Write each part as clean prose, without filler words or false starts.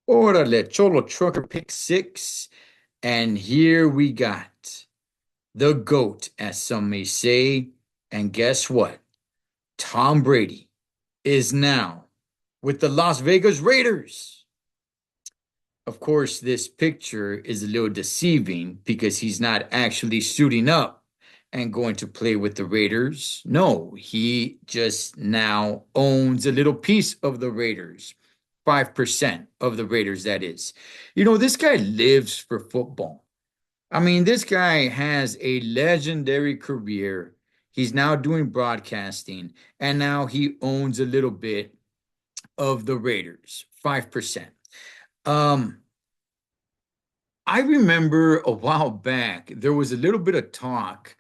Orale, Cholo Trucker pick six. And here we got the GOAT, as some may say. And guess what? Tom Brady is now with the Las Vegas Raiders. Of course, this picture is a little deceiving because he's not actually suiting up and going to play with the Raiders. No, he just now owns a little piece of the Raiders. 5% of the Raiders, that is. This guy lives for football. I mean, this guy has a legendary career. He's now doing broadcasting, and now he owns a little bit of the Raiders, 5%. Um, I remember a while back, there was a little bit of talk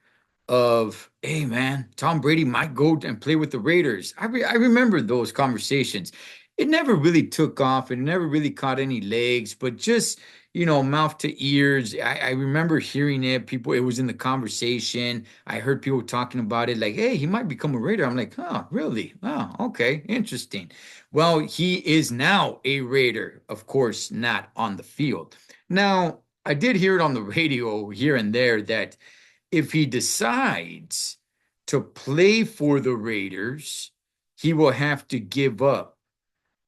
of, hey man, Tom Brady might go and play with the Raiders. I remember those conversations. It never really took off. It never really caught any legs, but just, mouth to ears. I remember hearing it. People, it was in the conversation. I heard people talking about it like, hey, he might become a Raider. I'm like, oh, really? Oh, okay, interesting. Well, he is now a Raider, of course, not on the field. Now, I did hear it on the radio here and there that if he decides to play for the Raiders, he will have to give up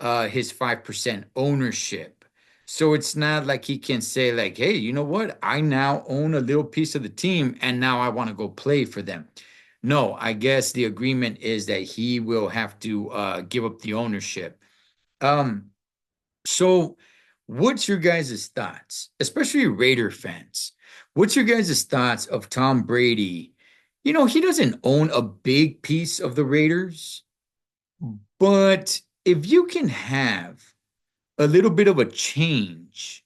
his 5% ownership. So it's not like he can say, like, hey, you know what? I now own a little piece of the team and now I want to go play for them. No, I guess the agreement is that he will have to give up the ownership. Um, so, what's your guys' thoughts, especially Raider fans? What's your guys' thoughts of Tom Brady? He doesn't own a big piece of the Raiders, but if you can have a little bit of a change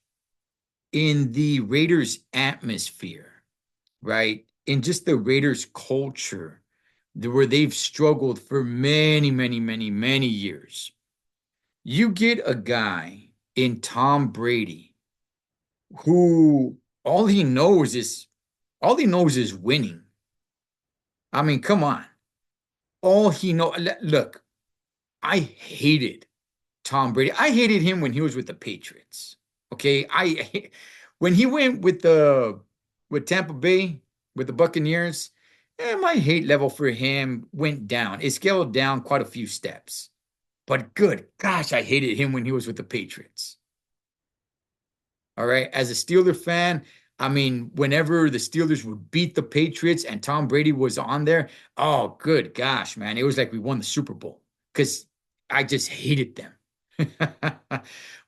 in the Raiders atmosphere, right? In just the Raiders culture, where they've struggled for many, many, many, many years. You get a guy in Tom Brady who all he knows is winning. I mean, come on. All he know look, I hated Tom Brady. I hated him when he was with the Patriots. Okay? When he went with Tampa Bay with the Buccaneers, my hate level for him went down. It scaled down quite a few steps. But good gosh, I hated him when he was with the Patriots. All right. As a Steeler fan, I mean, whenever the Steelers would beat the Patriots and Tom Brady was on there, oh, good gosh, man. It was like we won the Super Bowl because I just hated them.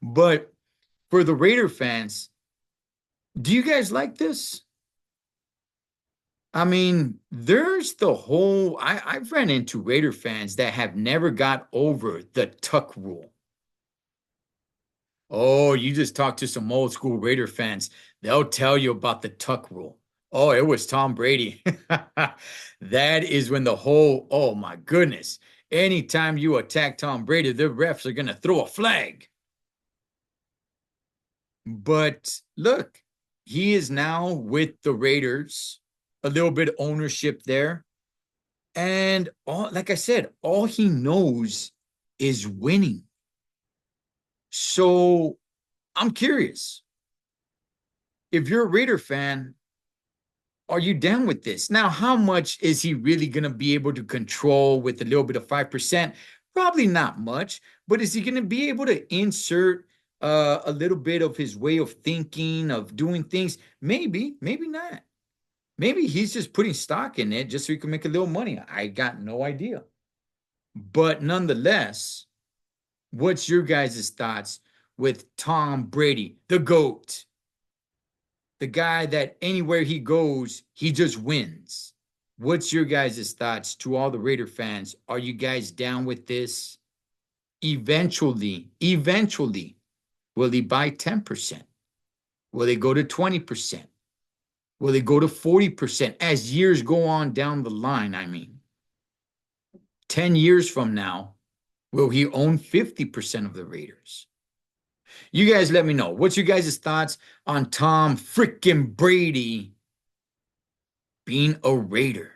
But for the Raider fans, do you guys like this? I mean, there's the whole, I've ran into Raider fans that have never got over the tuck rule. Oh, you just talk to some old school Raider fans. They'll tell you about the tuck rule. Oh, it was Tom Brady. That is when oh my goodness. Anytime you attack Tom Brady, the refs are going to throw a flag. But look, he is now with the Raiders, a little bit of ownership there. And like I said, all he knows is winning. So I'm curious. If you're a Raider fan, are you down with this? Now, how much is he really going to be able to control with a little bit of 5%? Probably not much, but is he going to be able to insert a little bit of his way of thinking, of doing things? Maybe, maybe not. Maybe he's just putting stock in it just so he can make a little money. I got no idea. But nonetheless, what's your guys' thoughts with Tom Brady, the GOAT? The guy that anywhere he goes, he just wins. What's your guys' thoughts to all the Raider fans? Are you guys down with this? Eventually, will he buy 10%? Will they go to 20%? Will they go to 40% as years go on down the line? I mean, 10 years from now, will he own 50% of the Raiders? You guys let me know. What's your guys' thoughts on Tom freaking Brady being a Raider?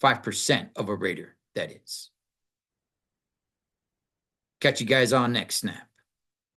5% of a Raider, that is. Catch you guys on next snap.